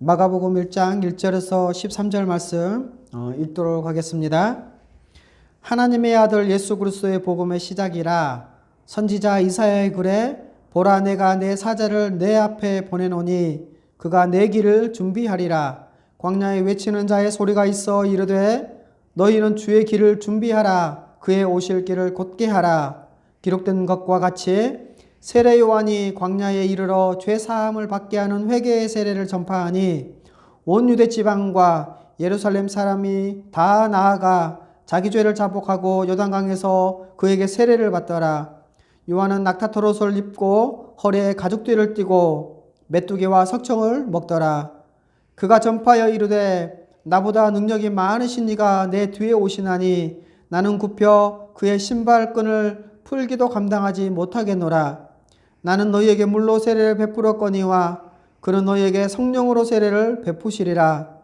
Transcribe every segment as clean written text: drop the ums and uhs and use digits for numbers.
마가복음 1장 1절에서 13절 말씀 읽도록 하겠습니다. 하나님의 아들 예수 그리스도의 복음의 시작이라. 선지자 이사야의 글에 보라 내가 내 사자를 내 앞에 보내노니 그가 내 길을 준비하리라. 광야에 외치는 자의 소리가 있어 이르되 너희는 주의 길을 준비하라. 그의 오실 길을 곧게 하라. 기록된 것과 같이 세례 요한이 광야에 이르러 죄 사함을 받게 하는 회개의 세례를 전파하니 온 유대 지방과 예루살렘 사람이 다 나아가 자기 죄를 자복하고 요단강에서 그에게 세례를 받더라. 요한은 낙타털 옷을 입고 허리에 가죽띠를 띠고 메뚜기와 석청을 먹더라. 그가 전파하여 이르되 나보다 능력이 많으신 이가 내 뒤에 오시나니 나는 굽혀 그의 신발끈을 풀기도 감당하지 못하겠노라. 나는 너희에게 물로 세례를 베풀었거니와 그는 너희에게 성령으로 세례를 베푸시리라.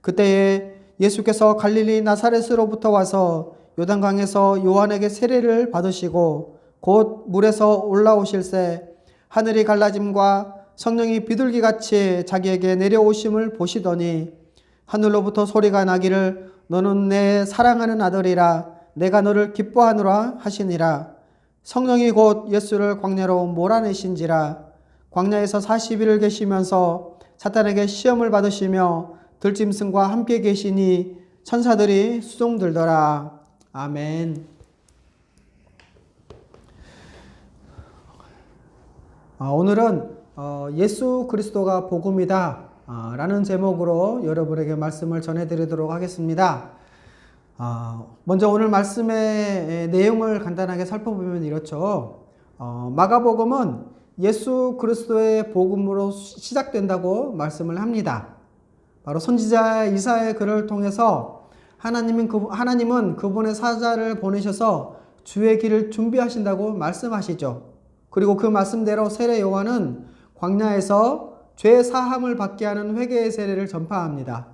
그때에 예수께서 갈릴리 나사렛으로부터 와서 요단강에서 요한에게 세례를 받으시고 곧 물에서 올라오실새 하늘이 갈라짐과 성령이 비둘기같이 자기에게 내려오심을 보시더니 하늘로부터 소리가 나기를 너는 내 사랑하는 아들이라 내가 너를 기뻐하노라 하시니라. 성령이 곧 예수를 광야로 몰아내신지라. 광야에서 40일을 계시면서 사탄에게 시험을 받으시며 들짐승과 함께 계시니 천사들이 수종들더라. 아멘. 오늘은 예수 그리스도가 복음이다 라는 제목으로 여러분에게 말씀을 전해드리도록 하겠습니다. 먼저 오늘 말씀의 내용을 간단하게 살펴보면 이렇죠. 마가복음은 예수 그리스도의 복음으로 시작된다고 말씀을 합니다. 바로 선지자 이사야의 글을 통해서 하나님은 그분의 사자를 보내셔서 주의 길을 준비하신다고 말씀하시죠. 그리고 그 말씀대로 세례 요한은 광야에서 죄 사함을 받게 하는 회개의 세례를 전파합니다.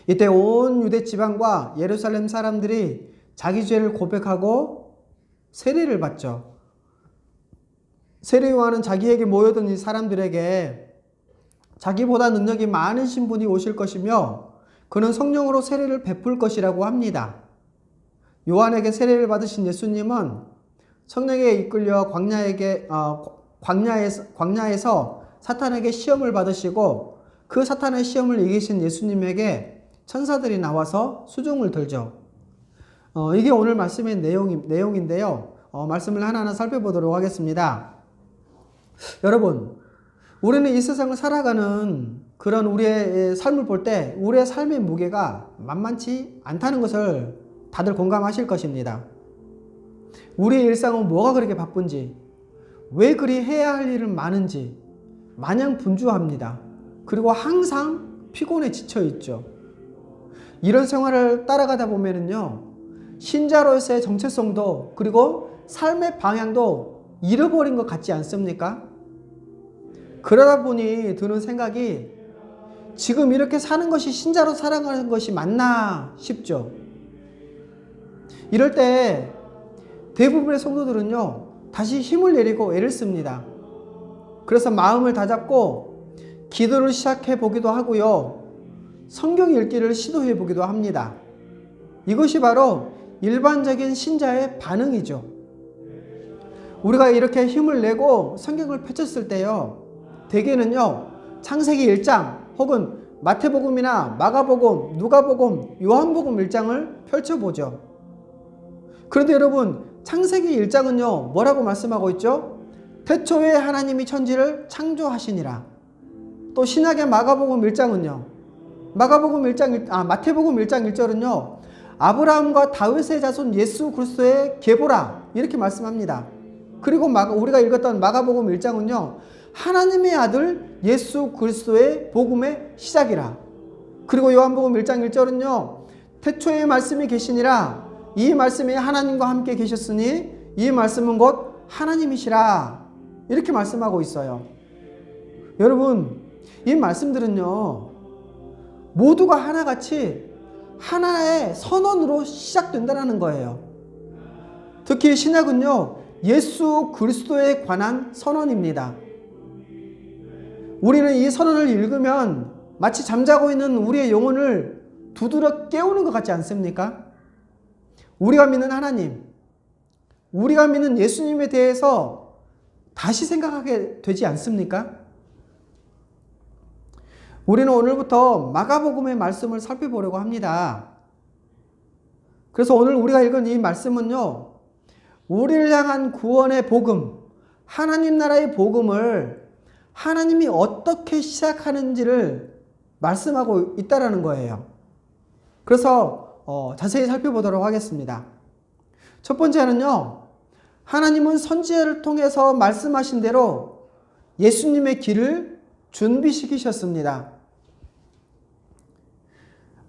이때 온 유대 지방과 예루살렘 사람들이 자기 죄를 고백하고 세례를 받죠. 세례 요한은 자기에게 모여든 이 사람들에게 자기보다 능력이 많으신 분이 오실 것이며 그는 성령으로 세례를 베풀 것이라고 합니다. 요한에게 세례를 받으신 예수님은 성령에 이끌려 광야에서 사탄에게 시험을 받으시고 그 사탄의 시험을 이기신 예수님에게 천사들이 나와서 수종을 들죠. 이게 오늘 말씀의 내용인데요. 말씀을 하나하나 살펴보도록 하겠습니다. 여러분, 우리는 이 세상을 살아가는 그런 우리의 삶을 볼 때 우리의 삶의 무게가 만만치 않다는 것을 다들 공감하실 것입니다. 우리의 일상은 뭐가 그렇게 바쁜지, 왜 그리 해야 할 일은 많은지 마냥 분주합니다. 그리고 항상 피곤에 지쳐 있죠. 이런 생활을 따라가다 보면은요, 신자로서의 정체성도 그리고 삶의 방향도 잃어버린 것 같지 않습니까? 그러다 보니 드는 생각이 지금 이렇게 사는 것이 신자로 살아가는 것이 맞나 싶죠. 이럴 때 대부분의 성도들은요, 다시 힘을 내리고 애를 씁니다. 그래서 마음을 다잡고 기도를 시작해 보기도 하고요, 성경 읽기를 시도해 보기도 합니다. 이것이 바로 일반적인 신자의 반응이죠. 우리가 이렇게 힘을 내고 성경을 펼쳤을 때요, 대개는요, 창세기 1장 혹은 마태복음이나 마가복음, 누가복음, 요한복음 1장을 펼쳐보죠. 그런데 여러분, 창세기 1장은요, 뭐라고 말씀하고 있죠? 태초에 하나님이 천지를 창조하시니라. 또 신약의 마태복음 1장 1절은요, 아브라함과 다윗의 자손 예수 그리스도의 계보라 이렇게 말씀합니다. 그리고 우리가 읽었던 마가복음 1장은요, 하나님의 아들 예수 그리스도의 복음의 시작이라. 그리고 요한복음 1장 1절은요, 태초에 말씀이 계시니라. 이 말씀이 하나님과 함께 계셨으니 이 말씀은 곧 하나님이시라. 이렇게 말씀하고 있어요. 여러분, 이 말씀들은요, 모두가 하나같이 하나의 선언으로 시작된다는 거예요. 특히 신약은요, 예수 그리스도에 관한 선언입니다. 우리는 이 선언을 읽으면 마치 잠자고 있는 우리의 영혼을 두드려 깨우는 것 같지 않습니까? 우리가 믿는 하나님, 우리가 믿는 예수님에 대해서 다시 생각하게 되지 않습니까? 우리는 오늘부터 마가복음의 말씀을 살펴보려고 합니다. 그래서 오늘 우리가 읽은 이 말씀은요, 우리를 향한 구원의 복음, 하나님 나라의 복음을 하나님이 어떻게 시작하는지를 말씀하고 있다라는 거예요. 그래서 자세히 살펴보도록 하겠습니다. 첫 번째는요, 하나님은 선지자를 통해서 말씀하신 대로 예수님의 길을 준비시키셨습니다.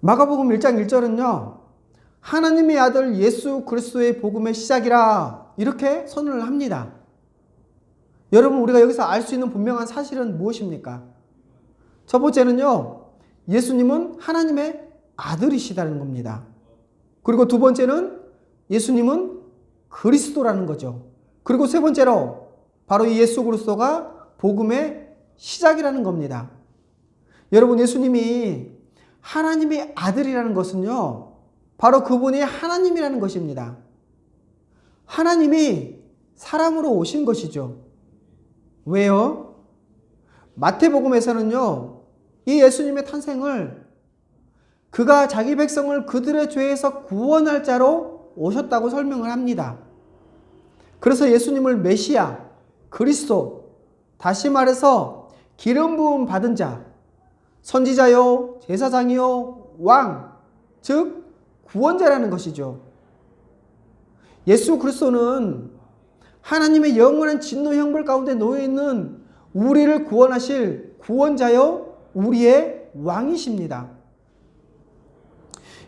마가복음 1장 1절은요, 하나님의 아들 예수 그리스도의 복음의 시작이라 이렇게 선언을 합니다. 여러분, 우리가 여기서 알 수 있는 분명한 사실은 무엇입니까? 첫 번째는요, 예수님은 하나님의 아들이시다는 겁니다. 그리고 두 번째는 예수님은 그리스도라는 거죠. 그리고 세 번째로 바로 이 예수 그리스도가 복음의 시작이라는 겁니다. 여러분, 예수님이 하나님의 아들이라는 것은요, 바로 그분이 하나님이라는 것입니다. 하나님이 사람으로 오신 것이죠. 왜요? 마태복음에서는요, 이 예수님의 탄생을 그가 자기 백성을 그들의 죄에서 구원할 자로 오셨다고 설명을 합니다. 그래서 예수님을 메시아, 그리스도, 다시 말해서 기름 부음 받은 자, 선지자요, 제사장이요, 왕, 즉 구원자라는 것이죠. 예수 그리스도는 하나님의 영원한 진노 형벌 가운데 놓여 있는 우리를 구원하실 구원자요, 우리의 왕이십니다.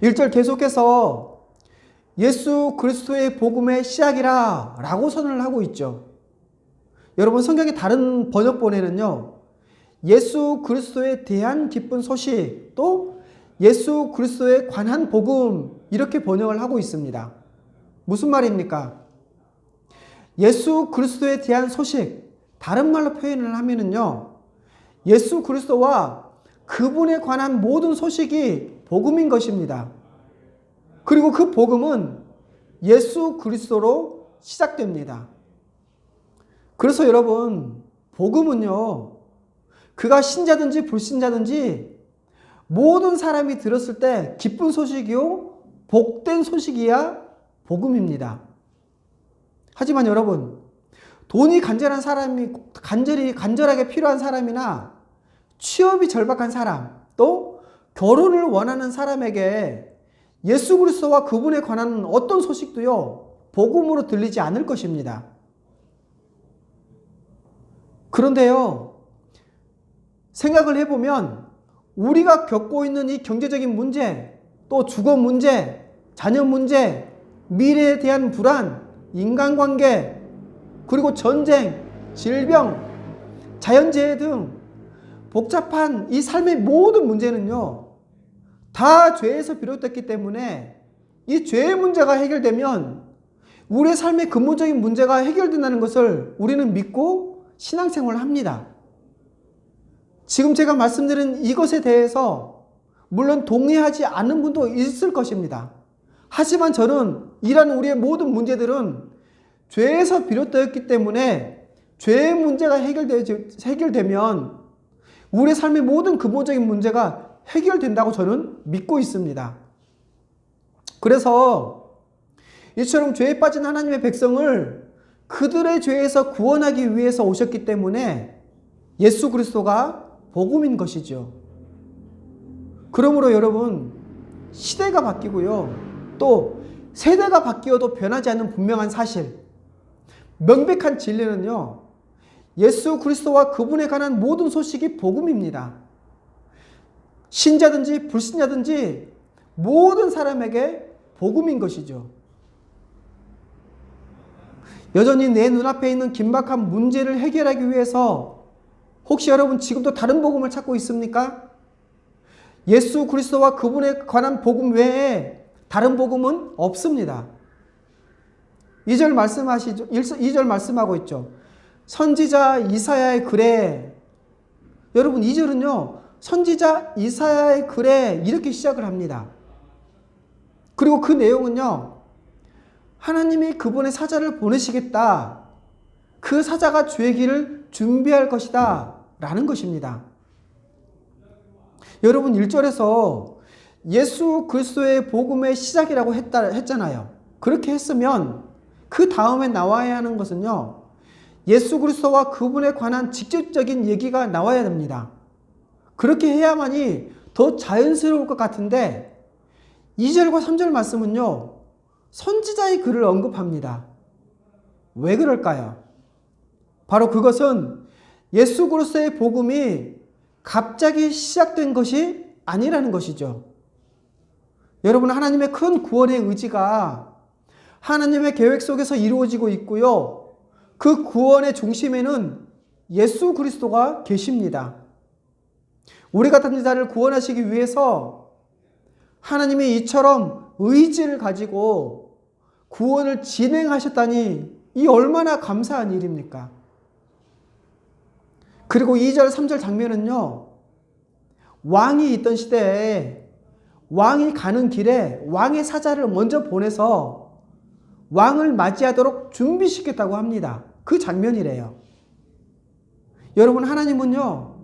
1절 계속해서 예수 그리스도의 복음의 시작이라 라고 선언을 하고 있죠. 여러분, 성경의 다른 번역본에는요, 예수 그리스도에 대한 기쁜 소식, 또 예수 그리스도에 관한 복음, 이렇게 번역을 하고 있습니다. 무슨 말입니까? 예수 그리스도에 대한 소식, 다른 말로 표현을 하면은요, 예수 그리스도와 그분에 관한 모든 소식이 복음인 것입니다. 그리고 그 복음은 예수 그리스도로 시작됩니다. 그래서 여러분, 복음은요, 그가 신자든지 불신자든지 모든 사람이 들었을 때 기쁜 소식이요, 복된 소식이야 복음입니다. 하지만 여러분, 돈이 간절한 사람이, 간절하게 필요한 사람이나 취업이 절박한 사람, 또 결혼을 원하는 사람에게 예수 그리스도와 그분에 관한 어떤 소식도요, 복음으로 들리지 않을 것입니다. 그런데요, 생각을 해보면 우리가 겪고 있는 이 경제적인 문제, 또 주거 문제, 자녀 문제, 미래에 대한 불안, 인간관계, 그리고 전쟁, 질병, 자연재해 등 복잡한 이 삶의 모든 문제는요, 다 죄에서 비롯됐기 때문에 이 죄의 문제가 해결되면 우리의 삶의 근본적인 문제가 해결된다는 것을 우리는 믿고 신앙생활을 합니다. 지금 제가 말씀드린 이것에 대해서 물론 동의하지 않는 분도 있을 것입니다. 하지만 저는 이런 우리의 모든 문제들은 죄에서 비롯되었기 때문에 죄의 문제가 해결되면 우리의 삶의 모든 근본적인 문제가 해결된다고 저는 믿고 있습니다. 그래서 이처럼 죄에 빠진 하나님의 백성을 그들의 죄에서 구원하기 위해서 오셨기 때문에 예수 그리스도가 복음인 것이죠. 그러므로 여러분, 시대가 바뀌고요, 또 세대가 바뀌어도 변하지 않는 분명한 사실, 명백한 진리는요, 예수 그리스도와 그분에 관한 모든 소식이 복음입니다. 신자든지 불신자든지 모든 사람에게 복음인 것이죠. 여전히 내 눈앞에 있는 긴박한 문제를 해결하기 위해서 혹시 여러분 지금도 다른 복음을 찾고 있습니까? 예수 그리스도와 그분에 관한 복음 외에 다른 복음은 없습니다. 2절 말씀하시죠. 2절 말씀하고 있죠. 선지자 이사야의 글에 여러분 2절은요. 선지자 이사야의 글에 이렇게 시작을 합니다. 그리고 그 내용은요. 하나님이 그분의 사자를 보내시겠다. 그 사자가 주의 길을 준비할 것이다. 라는 것입니다. 여러분 1절에서 예수 그리스도의 복음의 시작이라고 했잖아요. 그렇게 했으면 그 다음에 나와야 하는 것은요. 예수 그리스도와 그분에 관한 직접적인 얘기가 나와야 됩니다. 그렇게 해야만이 더 자연스러울 것 같은데 2절과 3절 말씀은요. 선지자의 글을 언급합니다. 왜 그럴까요? 바로 그것은 예수 그리스도의 복음이 갑자기 시작된 것이 아니라는 것이죠. 여러분 하나님의 큰 구원의 의지가 하나님의 계획 속에서 이루어지고 있고요. 그 구원의 중심에는 예수 그리스도가 계십니다. 우리 같은 자를 구원하시기 위해서 하나님이 이처럼 의지를 가지고 구원을 진행하셨다니 이 얼마나 감사한 일입니까? 그리고 2절, 3절 장면은요. 왕이 있던 시대에 왕이 가는 길에 왕의 사자를 먼저 보내서 왕을 맞이하도록 준비시켰다고 합니다. 그 장면이래요. 여러분 하나님은요.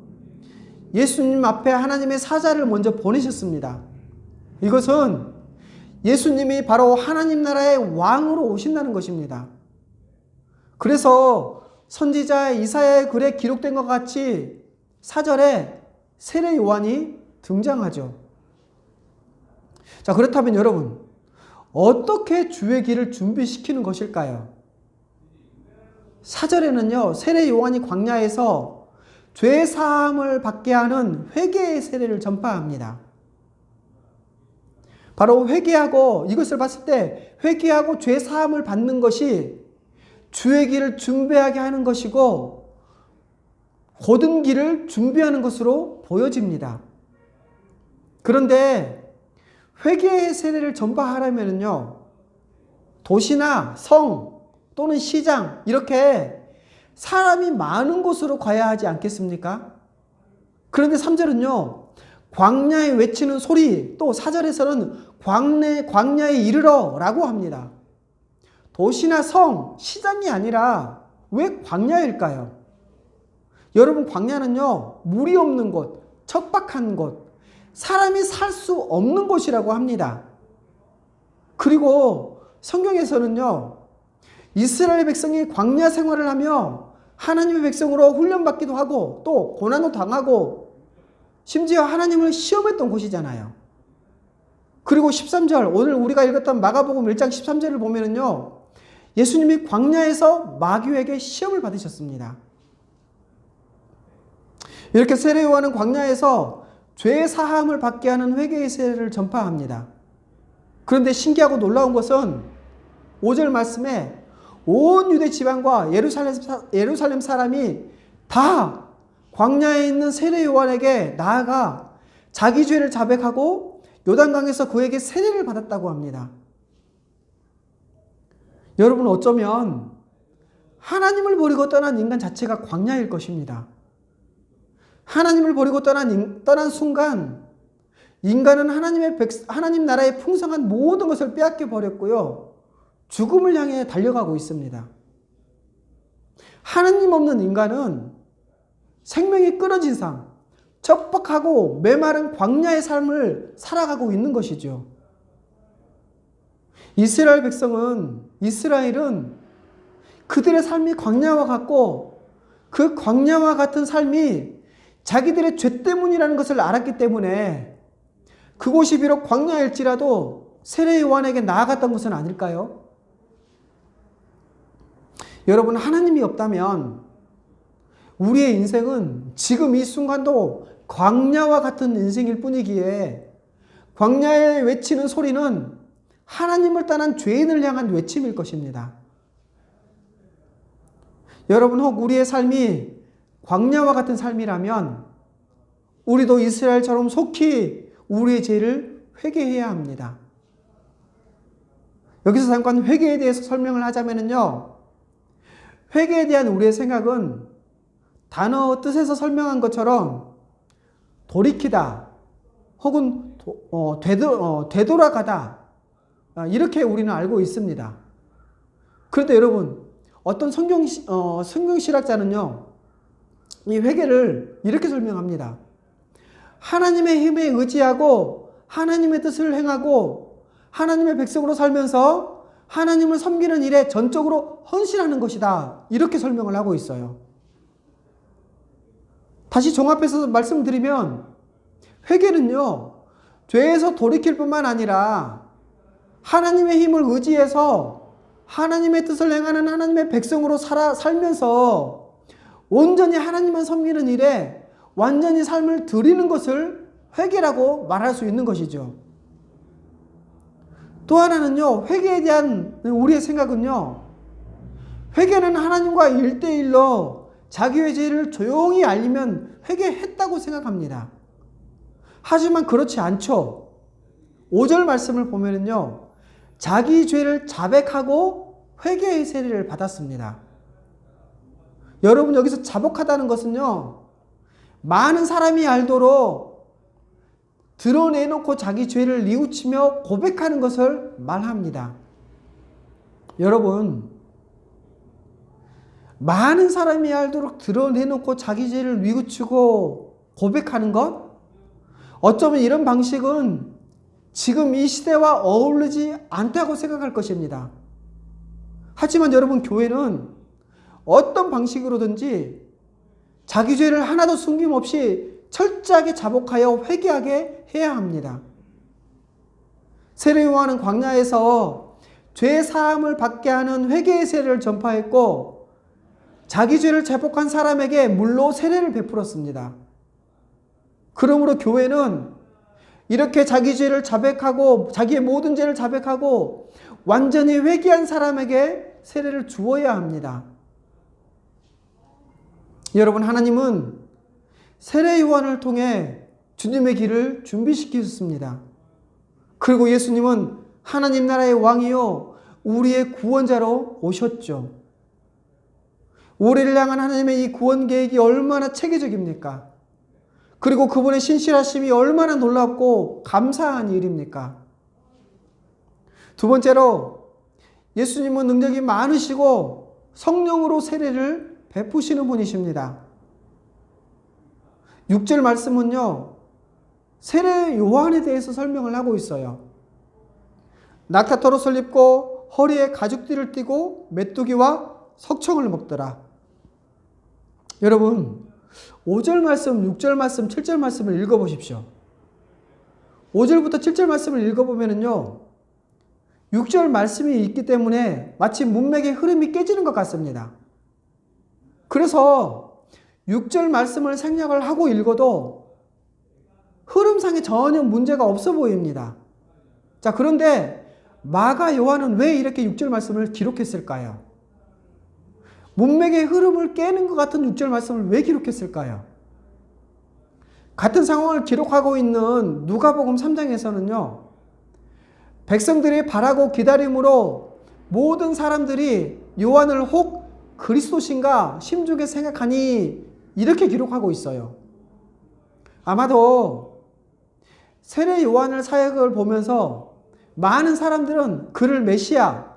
예수님 앞에 하나님의 사자를 먼저 보내셨습니다. 이것은 예수님이 바로 하나님 나라의 왕으로 오신다는 것입니다. 그래서 선지자 이사야의 글에 기록된 것 같이 4절에 세례 요한이 등장하죠. 자, 그렇다면 여러분 어떻게 주의 길을 준비시키는 것일까요? 4절에는요. 세례 요한이 광야에서 죄 사함을 받게 하는 회개의 세례를 전파합니다. 바로 회개하고 이것을 봤을 때 회개하고 죄 사함을 받는 것이 주의 길을 준비하게 하는 것이고 곧은 길을 준비하는 것으로 보여집니다. 그런데 회개의 세례를 전파하려면요. 도시나 성 또는 시장 이렇게 사람이 많은 곳으로 가야 하지 않겠습니까? 그런데 3절은요. 광야에 외치는 소리 또 4절에서는 광야에 이르러 라고 합니다. 도시나 성, 시장이 아니라 왜 광야일까요? 여러분 광야는요. 물이 없는 곳, 척박한 곳, 사람이 살 수 없는 곳이라고 합니다. 그리고 성경에서는요. 이스라엘 백성이 광야 생활을 하며 하나님의 백성으로 훈련받기도 하고 또 고난도 당하고 심지어 하나님을 시험했던 곳이잖아요. 그리고 13절 오늘 우리가 읽었던 마가복음 1장 13절을 보면은요. 예수님이 광야에서 마귀에게 시험을 받으셨습니다. 이렇게 세례 요한은 광야에서 죄 사함을 받게 하는 회개의 세례를 전파합니다. 그런데 신기하고 놀라운 것은 5절 말씀에 온 유대 지방과 예루살렘 사람이 다 광야에 있는 세례 요한에게 나아가 자기 죄를 자백하고 요단강에서 그에게 세례를 받았다고 합니다. 여러분 어쩌면 하나님을 버리고 떠난 인간 자체가 광야일 것입니다. 하나님을 버리고 떠난 순간 인간은 하나님 나라의 풍성한 모든 것을 빼앗겨 버렸고요. 죽음을 향해 달려가고 있습니다. 하나님 없는 인간은 생명이 끊어진 삶, 척박하고 메마른 광야의 삶을 살아가고 있는 것이죠. 이스라엘은 그들의 삶이 광야와 같고 그 광야와 같은 삶이 자기들의 죄 때문이라는 것을 알았기 때문에 그곳이 비록 광야일지라도 세례 요한에게 나아갔던 것은 아닐까요? 여러분 하나님이 없다면 우리의 인생은 지금 이 순간도 광야와 같은 인생일 뿐이기에 광야에 외치는 소리는 하나님을 떠난 죄인을 향한 외침일 것입니다. 여러분 혹 우리의 삶이 광야와 같은 삶이라면 우리도 이스라엘처럼 속히 우리의 죄를 회개해야 합니다. 여기서 잠깐 회개에 대해서 설명을 하자면요. 회개에 대한 우리의 생각은 단어 뜻에서 설명한 것처럼 돌이키다 혹은 되돌아가다, 이렇게 우리는 알고 있습니다. 그런데 여러분, 어떤 성경신학자는요, 이 회개를 이렇게 설명합니다. 하나님의 힘에 의지하고 하나님의 뜻을 행하고 하나님의 백성으로 살면서 하나님을 섬기는 일에 전적으로 헌신하는 것이다. 이렇게 설명을 하고 있어요. 다시 종합해서 말씀드리면 회개는요, 죄에서 돌이킬 뿐만 아니라 하나님의 힘을 의지해서 하나님의 뜻을 행하는 하나님의 백성으로 살면서 온전히 하나님만 섬기는 일에 완전히 삶을 드리는 것을 회개라고 말할 수 있는 것이죠. 또 하나는요, 회개에 대한 우리의 생각은요, 회개는 하나님과 1대1로 자기의 죄를 조용히 알리면 회개했다고 생각합니다. 하지만 그렇지 않죠. 5절 말씀을 보면은요, 자기 죄를 자백하고 회개의 세례를 받았습니다. 여러분, 여기서 자복하다는 것은요, 많은 사람이 알도록 드러내놓고 자기 죄를 뉘우치며 고백하는 것을 말합니다. 여러분, 많은 사람이 알도록 드러내놓고 자기 죄를 뉘우치고 고백하는 것? 어쩌면 이런 방식은 지금 이 시대와 어울리지 않다고 생각할 것입니다. 하지만 여러분, 교회는 어떤 방식으로든지 자기 죄를 하나도 숨김없이 철저하게 자복하여 회개하게 해야 합니다. 세례 요한은 광야에서 죄 사함을 받게 하는 회개의 세례를 전파했고 자기 죄를 자복한 사람에게 물로 세례를 베풀었습니다. 그러므로 교회는 이렇게 자기 죄를 자백하고 자기의 모든 죄를 자백하고 완전히 회개한 사람에게 세례를 주어야 합니다. 여러분, 하나님은 세례 요한을 통해 주님의 길을 준비시키셨습니다. 그리고 예수님은 하나님 나라의 왕이요 우리의 구원자로 오셨죠. 우리를 향한 하나님의 이 구원 계획이 얼마나 체계적입니까? 그리고 그분의 신실하심이 얼마나 놀랍고 감사한 일입니까? 두 번째로, 예수님은 능력이 많으시고 성령으로 세례를 베푸시는 분이십니다. 6절 말씀은요, 세례 요한에 대해서 설명을 하고 있어요. 낙타털옷을 입고 허리에 가죽띠를 띠고 메뚜기와 석청을 먹더라. 여러분, 5절 말씀, 6절 말씀, 7절 말씀을 읽어보십시오. 5절부터 7절 말씀을 읽어보면요, 6절 말씀이 있기 때문에 마치 문맥의 흐름이 깨지는 것 같습니다. 그래서 6절 말씀을 생략을 하고 읽어도 흐름상에 전혀 문제가 없어 보입니다. 자, 그런데 마가 요한은 왜 이렇게 6절 말씀을 기록했을까요? 문맥의 흐름을 깨는 것 같은 6절 말씀을 왜 기록했을까요? 같은 상황을 기록하고 있는 누가복음 3장에서는요, 백성들이 바라고 기다림으로 모든 사람들이 요한을 혹 그리스도신가 심중에 생각하니 이렇게 기록하고 있어요. 아마도 세례 요한의 사역을 보면서 많은 사람들은 그를 메시아,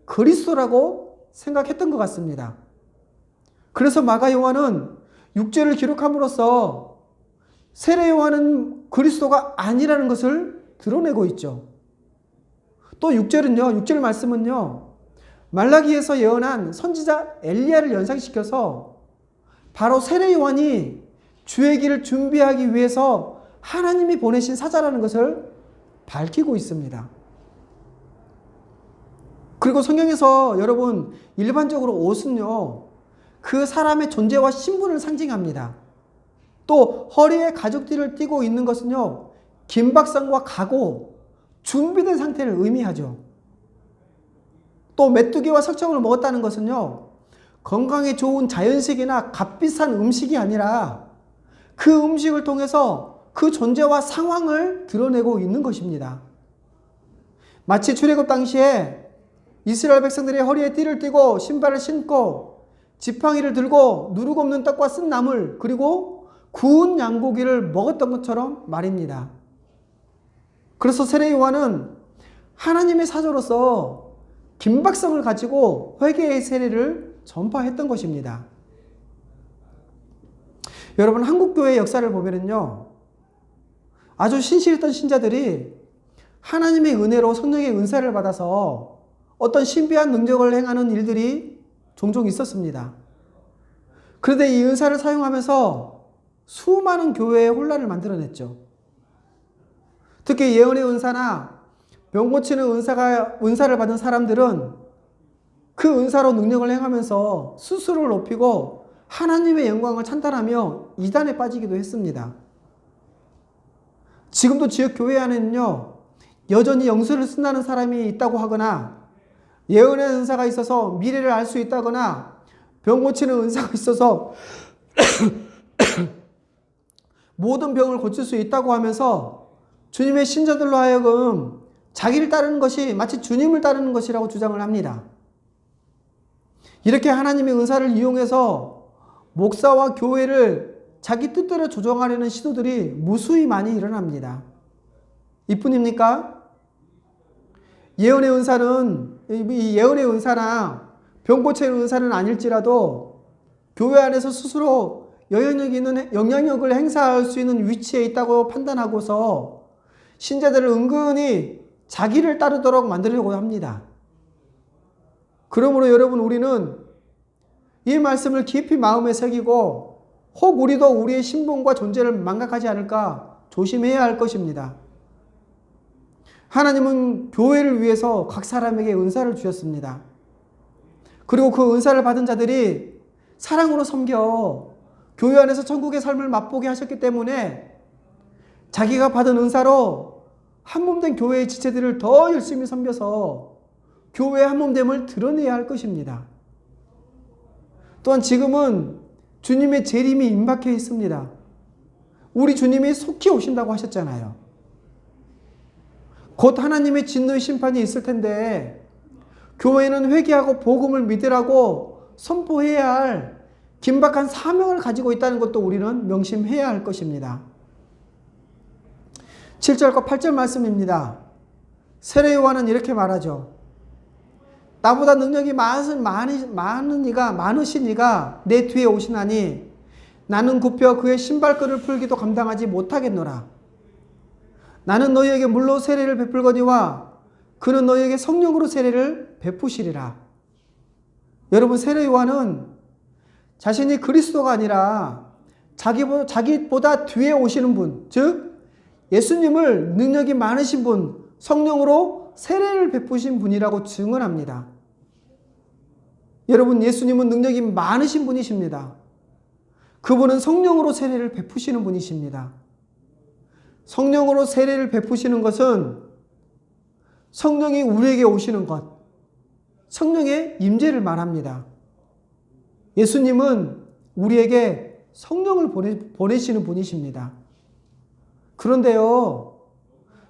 그리스도라고 생각했던 것 같습니다. 그래서 마가 요한은 6절을 기록함으로써 세례 요한은 그리스도가 아니라는 것을 드러내고 있죠. 또 6절은요, 6절 말씀은요, 말라기에서 예언한 선지자 엘리야를 연상시켜서 바로 세례 요한이 주의 길을 준비하기 위해서 하나님이 보내신 사자라는 것을 밝히고 있습니다. 그리고 성경에서 여러분, 일반적으로 옷은요, 그 사람의 존재와 신분을 상징합니다. 또 허리에 가죽띠를 띠고 있는 것은요, 긴박성과 각오, 준비된 상태를 의미하죠. 또 메뚜기와 석청을 먹었다는 것은요, 건강에 좋은 자연식이나 값비싼 음식이 아니라 그 음식을 통해서 그 존재와 상황을 드러내고 있는 것입니다. 마치 출애굽 당시에 이스라엘 백성들이 허리에 띠를 띠고 신발을 신고 지팡이를 들고 누룩 없는 떡과 쓴 나물 그리고 구운 양고기를 먹었던 것처럼 말입니다. 그래서 세례 요한은 하나님의 사자로서 긴박성을 가지고 회개의 세례를 전파했던 것입니다. 여러분, 한국교회의 역사를 보면요, 아주 신실했던 신자들이 하나님의 은혜로 성령의 은사를 받아서 어떤 신비한 능력을 행하는 일들이 종종 있었습니다. 그런데 이 은사를 사용하면서 수많은 교회의 혼란을 만들어냈죠. 특히 예언의 은사나 병 고치는 은사를 받은 사람들은 그 은사로 능력을 행하면서 스스로를 높이고 하나님의 영광을 찬탄하며 이단에 빠지기도 했습니다. 지금도 지역 교회 안에는요, 여전히 영수를 쓴다는 사람이 있다고 하거나 예언의 은사가 있어서 미래를 알 수 있다거나 병 고치는 은사가 있어서 모든 병을 고칠 수 있다고 하면서 주님의 신자들로 하여금 자기를 따르는 것이 마치 주님을 따르는 것이라고 주장을 합니다. 이렇게 하나님의 은사를 이용해서 목사와 교회를 자기 뜻대로 조정하려는 시도들이 무수히 많이 일어납니다. 이뿐입니까? 예언의 은사는, 이 예언의 은사나 병 고치는 은사는 아닐지라도 교회 안에서 스스로 영향력을 행사할 수 있는 위치에 있다고 판단하고서 신자들을 은근히 자기를 따르도록 만들려고 합니다. 그러므로 여러분, 우리는 이 말씀을 깊이 마음에 새기고 혹 우리도 우리의 신분과 존재를 망각하지 않을까 조심해야 할 것입니다. 하나님은 교회를 위해서 각 사람에게 은사를 주셨습니다. 그리고 그 은사를 받은 자들이 사랑으로 섬겨 교회 안에서 천국의 삶을 맛보게 하셨기 때문에 자기가 받은 은사로 한몸된 교회의 지체들을 더 열심히 섬겨서 교회의 한몸됨을 드러내야 할 것입니다. 또한 지금은 주님의 재림이 임박해 있습니다. 우리 주님이 속히 오신다고 하셨잖아요. 곧 하나님의 진노의 심판이 있을 텐데 교회는 회개하고 복음을 믿으라고 선포해야 할 긴박한 사명을 가지고 있다는 것도 우리는 명심해야 할 것입니다. 7절과 8절 말씀입니다. 세례 요한은 이렇게 말하죠. 나보다 능력이 많으신 이가 내 뒤에 오시나니 나는 굽혀 그의 신발끈을 풀기도 감당하지 못하겠노라. 나는 너희에게 물로 세례를 베풀거니와 그는 너희에게 성령으로 세례를 베푸시리라. 여러분, 세례 요한은 자신이 그리스도가 아니라 자기보다 뒤에 오시는 분, 즉 예수님을 능력이 많으신 분, 성령으로 세례를 베푸신 분이라고 증언합니다. 여러분, 예수님은 능력이 많으신 분이십니다. 그분은 성령으로 세례를 베푸시는 분이십니다. 성령으로 세례를 베푸시는 것은 성령이 우리에게 오시는 것, 성령의 임재를 말합니다. 예수님은 우리에게 성령을 보내시는 분이십니다. 그런데요,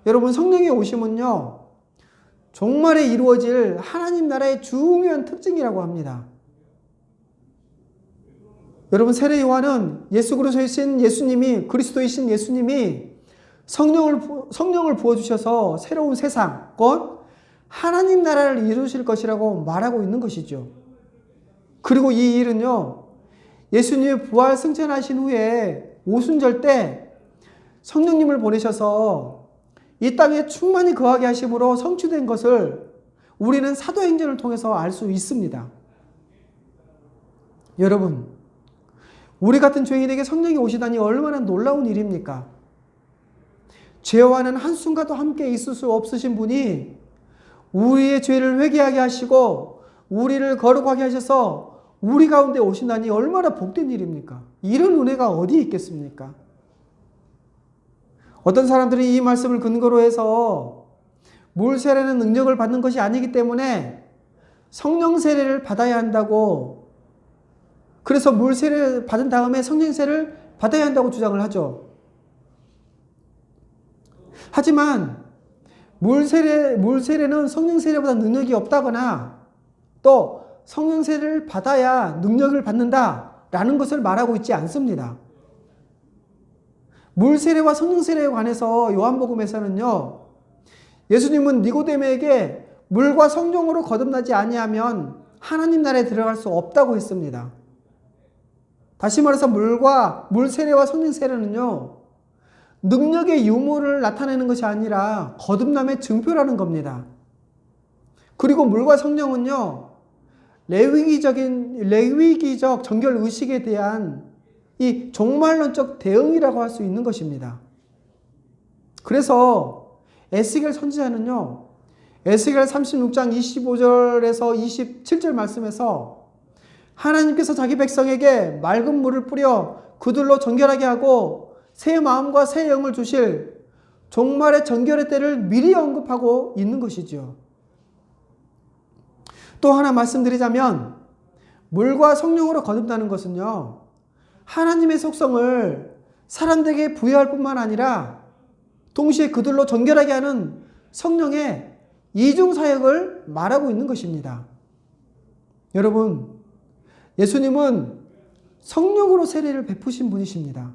여러분, 성령이 오시면요, 종말에 이루어질 하나님 나라의 중요한 특징이라고 합니다. 여러분, 세례 요한은 예수 그리스도이신 예수님이, 그리스도이신 예수님이 성령을 부어주셔서 새로운 세상, 곧 하나님 나라를 이루실 것이라고 말하고 있는 것이죠. 그리고 이 일은요, 예수님이 부활 승천하신 후에 오순절 때 성령님을 보내셔서 이 땅에 충만히 거하게 하심으로 성취된 것을 우리는 사도행전을 통해서 알 수 있습니다. 여러분, 우리 같은 죄인에게 성령이 오시다니 얼마나 놀라운 일입니까? 죄와는 한순간도 함께 있을 수 없으신 분이 우리의 죄를 회개하게 하시고 우리를 거룩하게 하셔서 우리 가운데 오신다니 얼마나 복된 일입니까? 이런 은혜가 어디 있겠습니까? 어떤 사람들은 이 말씀을 근거로 해서 물 세례는 능력을 받는 것이 아니기 때문에 성령 세례를 받아야 한다고, 그래서 물 세례를 받은 다음에 성령 세례를 받아야 한다고 주장을 하죠. 하지만 물 세례는 성령 세례보다 능력이 없다거나 또 성령 세례를 받아야 능력을 받는다라는 것을 말하고 있지 않습니다. 물 세례와 성령 세례에 관해서 요한복음에서는요, 예수님은 니고데모에게 물과 성령으로 거듭나지 아니하면 하나님 나라에 들어갈 수 없다고 했습니다. 다시 말해서 물 세례와 성령 세례는요, 능력의 유무를 나타내는 것이 아니라 거듭남의 증표라는 겁니다. 그리고 물과 성령은요, 레위기적 정결 의식에 대한 이 종말론적 대응이라고 할 수 있는 것입니다. 그래서 에스겔 선지자는요, 에스겔 36장 25절에서 27절 말씀에서 하나님께서 자기 백성에게 맑은 물을 뿌려 그들로 정결하게 하고 새 마음과 새 영을 주실 종말의 정결의 때를 미리 언급하고 있는 것이죠. 또 하나 말씀드리자면 물과 성령으로 거듭나는 것은요, 하나님의 속성을 사람들에게 부여할 뿐만 아니라 동시에 그들로 정결하게 하는 성령의 이중 사역을 말하고 있는 것입니다. 여러분, 예수님은 성령으로 세례를 베푸신 분이십니다.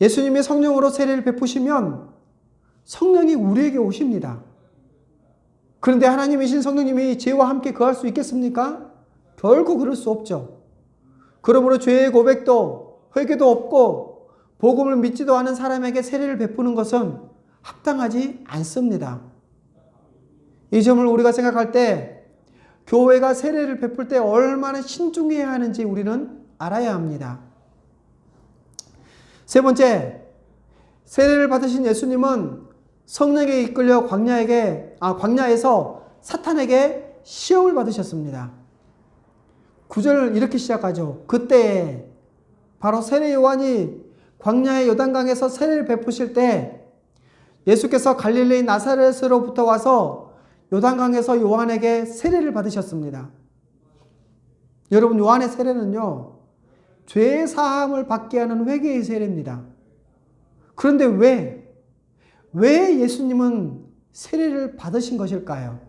예수님이 성령으로 세례를 베푸시면 성령이 우리에게 오십니다. 그런데 하나님이신 성령님이 죄와 함께 거할 수 있겠습니까? 결코 그럴 수 없죠. 그러므로 죄의 고백도 회개도 없고 복음을 믿지도 않은 사람에게 세례를 베푸는 것은 합당하지 않습니다. 이 점을 우리가 생각할 때 교회가 세례를 베풀 때 얼마나 신중해야 하는지 우리는 알아야 합니다. 세 번째, 세례를 받으신 예수님은 성령에 이끌려 광야에서 사탄에게 시험을 받으셨습니다. 9절을 이렇게 시작하죠. 그때 바로 세례 요한이 광야의 요단강에서 세례를 베푸실 때 예수께서 갈릴리 나사렛으로부터 와서 요단강에서 요한에게 세례를 받으셨습니다. 여러분, 요한의 세례는요, 죄 사함을 받게 하는 회개의 세례입니다. 그런데 왜 예수님은 세례를 받으신 것일까요?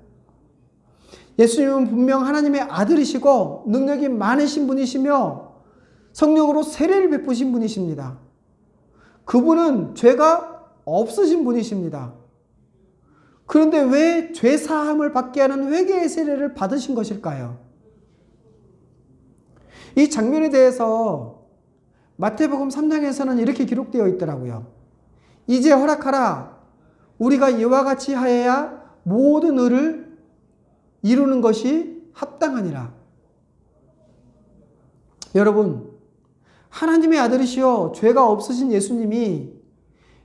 예수님은 분명 하나님의 아들이시고 능력이 많으신 분이시며 성령으로 세례를 베푸신 분이십니다. 그분은 죄가 없으신 분이십니다. 그런데 왜 죄 사함을 받게 하는 회개의 세례를 받으신 것일까요? 이 장면에 대해서 마태복음 3장에서는 이렇게 기록되어 있더라고요. 이제 허락하라. 우리가 이와 같이 하여야 모든 의를 이루는 것이 합당하니라. 여러분, 하나님의 아들이시여 죄가 없으신 예수님이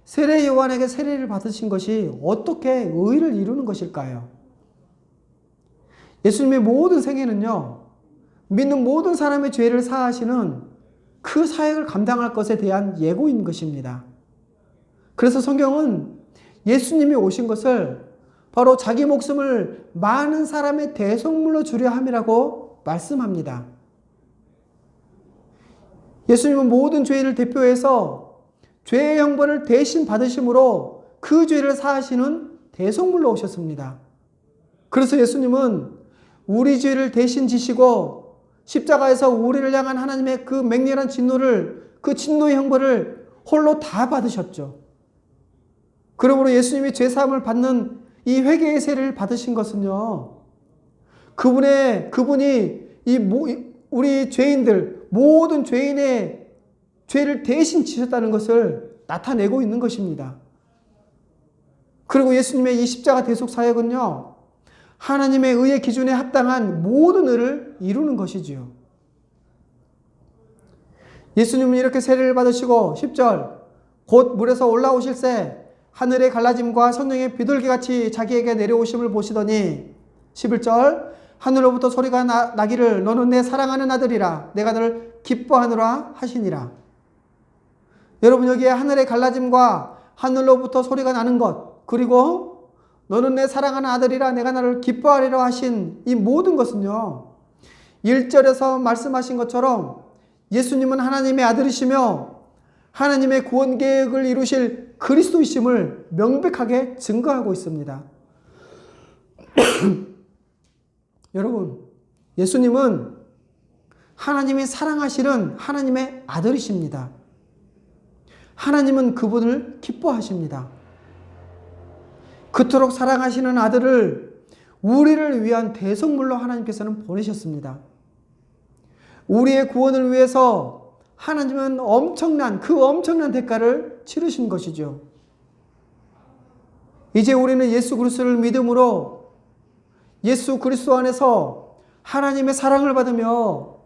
세례 요한에게 세례를 받으신 것이 어떻게 의를 이루는 것일까요? 예수님의 모든 생애는요, 믿는 모든 사람의 죄를 사하시는 그 사역을 감당할 것에 대한 예고인 것입니다. 그래서 성경은 예수님이 오신 것을 바로 자기 목숨을 많은 사람의 대속물로 주려 함이라고 말씀합니다. 예수님은 모든 죄를 대표해서 죄의 형벌을 대신 받으심으로 그 죄를 사하시는 대속물로 오셨습니다. 그래서 예수님은 우리 죄를 대신 지시고 십자가에서 우리를 향한 하나님의 그 맹렬한 진노를, 그 진노의 형벌을 홀로 다 받으셨죠. 그러므로 예수님이 죄사함을 받는 이 회개의 세례를 받으신 것은요, 그분이 우리 죄인들, 모든 죄인의 죄를 대신 지셨다는 것을 나타내고 있는 것입니다. 그리고 예수님의 이 십자가 대속 사역은요, 하나님의 의의 기준에 합당한 모든 의를 이루는 것이지요. 예수님은 이렇게 세례를 받으시고 10절 곧 물에서 올라오실새 하늘의 갈라짐과 성령의 비둘기같이 자기에게 내려오심을 보시더니 11절 하늘로부터 소리가 나기를 너는 내 사랑하는 아들이라 내가 너를 기뻐하노라 하시니라. 여러분, 여기에 하늘의 갈라짐과 하늘로부터 소리가 나는 것, 그리고 너는 내 사랑하는 아들이라 내가 너를 기뻐하리라 하신 이 모든 것은요, 1절에서 말씀하신 것처럼 예수님은 하나님의 아들이시며 하나님의 구원 계획을 이루실 그리스도이심을 명백하게 증거하고 있습니다. 여러분, 예수님은 하나님이 사랑하시는 하나님의 아들이십니다. 하나님은 그분을 기뻐하십니다. 그토록 사랑하시는 아들을 우리를 위한 대속물로 하나님께서는 보내셨습니다. 우리의 구원을 위해서 하나님은 그 엄청난 대가를 치르신 것이죠. 이제 우리는 예수 그리스도를 믿음으로 예수 그리스도 안에서 하나님의 사랑을 받으며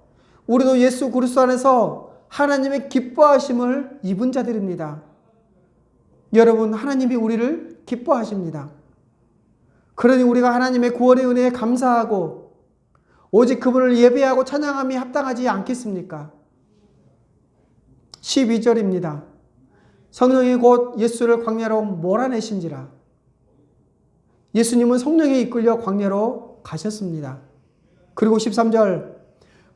우리도 예수 그리스도 안에서 하나님의 기뻐하심을 입은 자들입니다. 여러분, 하나님이 우리를 기뻐하십니다. 그러니 우리가 하나님의 구원의 은혜에 감사하고 오직 그분을 예배하고 찬양함이 합당하지 않겠습니까? 12절입니다. 성령이 곧 예수를 광야로 몰아내신지라. 예수님은 성령에 이끌려 광야로 가셨습니다. 그리고 13절,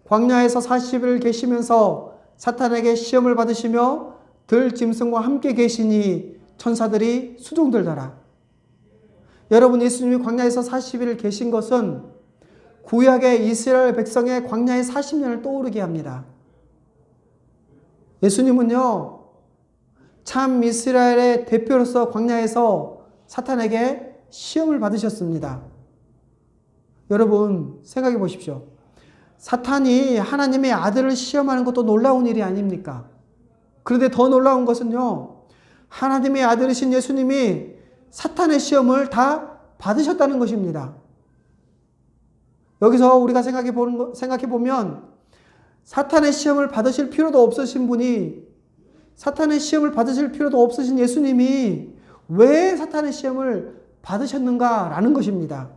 광야에서 40일 계시면서 사탄에게 시험을 받으시며 들짐승과 함께 계시니 천사들이 수종들더라. 여러분, 예수님이 광야에서 40일 계신 것은 구약의 이스라엘 백성의 광야의 40년을 떠오르게 합니다. 예수님은요, 참 이스라엘의 대표로서 광야에서 사탄에게 시험을 받으셨습니다. 여러분, 생각해 보십시오. 사탄이 하나님의 아들을 시험하는 것도 놀라운 일이 아닙니까? 그런데 더 놀라운 것은요, 하나님의 아들이신 예수님이 사탄의 시험을 다 받으셨다는 것입니다. 여기서 우리가 생각해 보면 사탄의 시험을 받으실 필요도 없으신 분이, 사탄의 시험을 받으실 필요도 없으신 예수님이 왜 사탄의 시험을 받으셨는가라는 것입니다.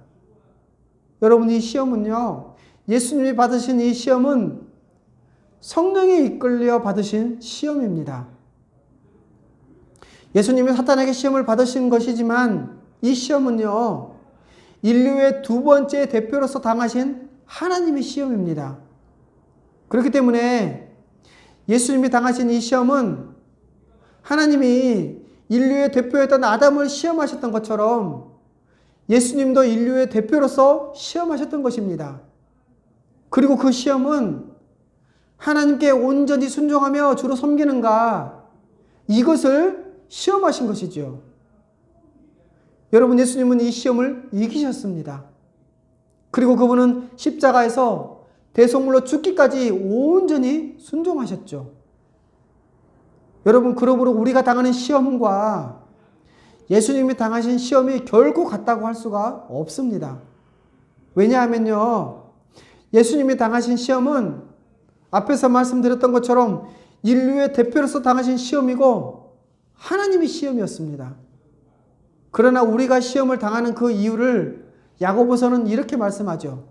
여러분, 이 시험은요, 예수님이 받으신 이 시험은 성령에 이끌려 받으신 시험입니다. 예수님이 사탄에게 시험을 받으신 것이지만 이 시험은요, 인류의 두 번째 대표로서 당하신 하나님의 시험입니다. 그렇기 때문에 예수님이 당하신 이 시험은 하나님이 인류의 대표였던 아담을 시험하셨던 것처럼 예수님도 인류의 대표로서 시험하셨던 것입니다. 그리고 그 시험은 하나님께 온전히 순종하며 주로 섬기는가, 이것을 시험하신 것이죠. 여러분, 예수님은 이 시험을 이기셨습니다. 그리고 그분은 십자가에서 대속물로 죽기까지 온전히 순종하셨죠. 여러분, 그러므로 우리가 당하는 시험과 예수님이 당하신 시험이 결코 같다고 할 수가 없습니다. 왜냐하면요, 예수님이 당하신 시험은 앞에서 말씀드렸던 것처럼 인류의 대표로서 당하신 시험이고 하나님의 시험이었습니다. 그러나 우리가 시험을 당하는 그 이유를 야고보서는 이렇게 말씀하죠.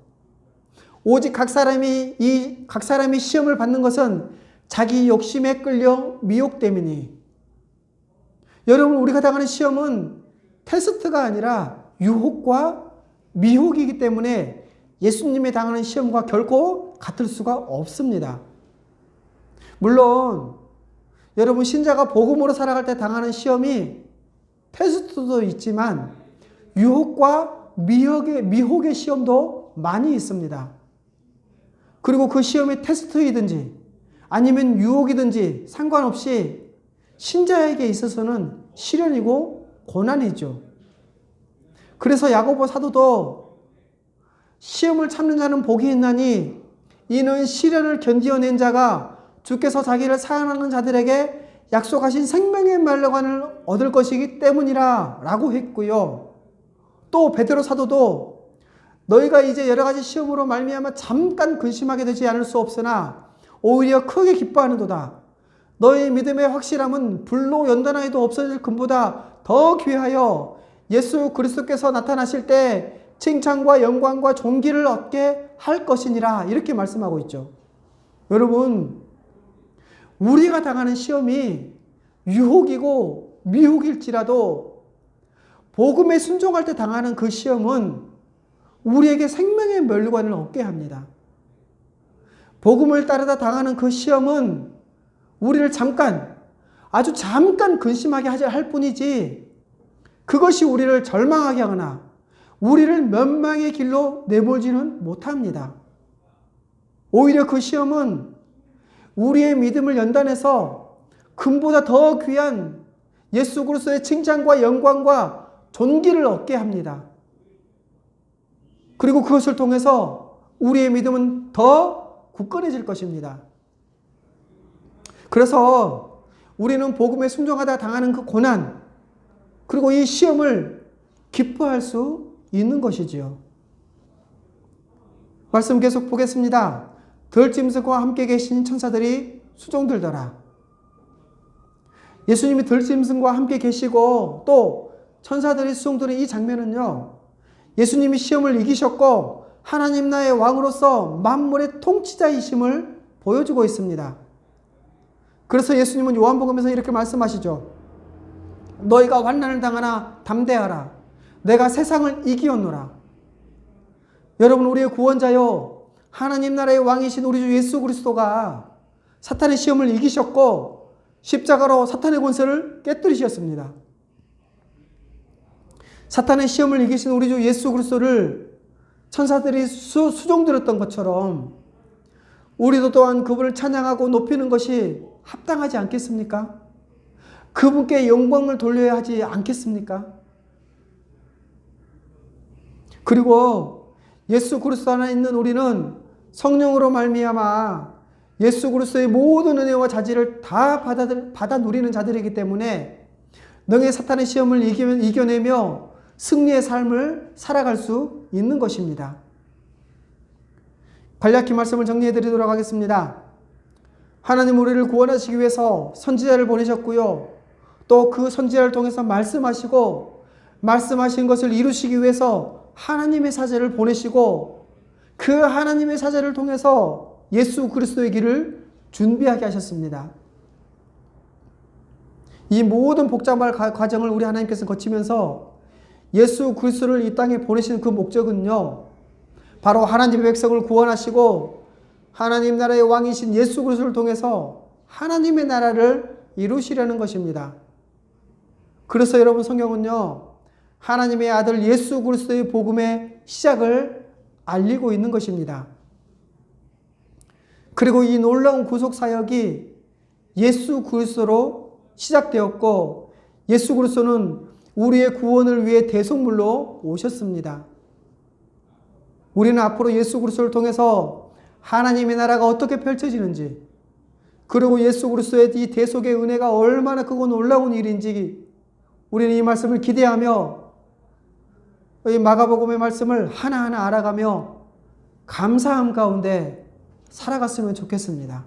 오직 각 사람이 시험을 받는 것은 자기 욕심에 끌려 미혹됨이니. 여러분, 우리가 당하는 시험은 테스트가 아니라 유혹과 미혹이기 때문에 예수님이 당하는 시험과 결코 같을 수가 없습니다. 물론 여러분, 신자가 복음으로 살아갈 때 당하는 시험이 테스트도 있지만 유혹과 미혹의 시험도 많이 있습니다. 그리고 그 시험이 테스트이든지 아니면 유혹이든지 상관없이 신자에게 있어서는 시련이고 고난이죠. 그래서 야고보 사도도 시험을 참는 자는 복이 있나니 이는 시련을 견디어낸 자가 주께서 자기를 사랑하는 자들에게 약속하신 생명의 멸관을 얻을 것이기 때문이라 라고 했고요. 또 베드로 사도도 너희가 이제 여러 가지 시험으로 말미암아 잠깐 근심하게 되지 않을 수 없으나 오히려 크게 기뻐하는도다. 너희 믿음의 확실함은 불로 연단하여도 없어질 금보다 더 귀하여 예수 그리스도께서 나타나실 때 칭찬과 영광과 존귀를 얻게 할 것이니라, 이렇게 말씀하고 있죠. 여러분, 우리가 당하는 시험이 유혹이고 미혹일지라도 복음에 순종할 때 당하는 그 시험은 우리에게 생명의 멸관을 얻게 합니다. 복음을 따르다 당하는 그 시험은 우리를 아주 잠깐 근심하게 할 뿐이지 그것이 우리를 절망하게 하거나 우리를 멸망의 길로 내몰지는 못합니다. 오히려 그 시험은 우리의 믿음을 연단해서 금보다 더 귀한 예수 그리스도의 칭찬과 영광과 존귀를 얻게 합니다. 그리고 그것을 통해서 우리의 믿음은 더 굳건해질 것입니다. 그래서 우리는 복음에 순종하다 당하는 그 고난, 그리고 이 시험을 기뻐할 수 있는 것이지요. 말씀 계속 보겠습니다. 들짐승과 함께 계신 천사들이 수종들더라. 예수님이 들짐승과 함께 계시고 또 천사들이 수종드는 이 장면은요, 예수님이 시험을 이기셨고 하나님 나라의 왕으로서 만물의 통치자이심을 보여주고 있습니다. 그래서 예수님은 요한복음에서 이렇게 말씀하시죠. 너희가 환난을 당하나 담대하라. 내가 세상을 이기었노라. 여러분, 우리의 구원자요, 하나님 나라의 왕이신 우리 주 예수 그리스도가 사탄의 시험을 이기셨고 십자가로 사탄의 권세를 깨뜨리셨습니다. 사탄의 시험을 이기신 우리 주 예수 그리스도를 천사들이 수종들었던 것처럼 우리도 또한 그분을 찬양하고 높이는 것이 합당하지 않겠습니까? 그분께 영광을 돌려야 하지 않겠습니까? 그리고 예수 그리스도 안에 있는 우리는 성령으로 말미암아 예수 그리스도의 모든 은혜와 자질을 다 받아 누리는 자들이기 때문에 능히 사탄의 시험을 이겨내며 승리의 삶을 살아갈 수 있는 것입니다. 간략히 말씀을 정리해 드리도록 하겠습니다. 하나님 우리를 구원하시기 위해서 선지자를 보내셨고요. 또 그 선지자를 통해서 말씀하시고 말씀하신 것을 이루시기 위해서 하나님의 사자를 보내시고 그 하나님의 사자를 통해서 예수 그리스도의 길을 준비하게 하셨습니다. 이 모든 복잡한 과정을 우리 하나님께서 거치면서 예수 그리스도를 이 땅에 보내신 그 목적은요, 바로 하나님의 백성을 구원하시고 하나님 나라의 왕이신 예수 그리스도를 통해서 하나님의 나라를 이루시려는 것입니다. 그래서 여러분, 성경은요, 하나님의 아들 예수 그리스도의 복음의 시작을 알리고 있는 것입니다. 그리고 이 놀라운 구속 사역이 예수 그리스도로 시작되었고 예수 그리스도는 우리의 구원을 위해 대속물로 오셨습니다. 우리는 앞으로 예수 그리스도를 통해서 하나님의 나라가 어떻게 펼쳐지는지, 그리고 예수 그리스도의 이 대속의 은혜가 얼마나 크고 놀라운 일인지 우리는 이 말씀을 기대하며 이 마가복음의 말씀을 하나하나 알아가며 감사함 가운데 살아갔으면 좋겠습니다.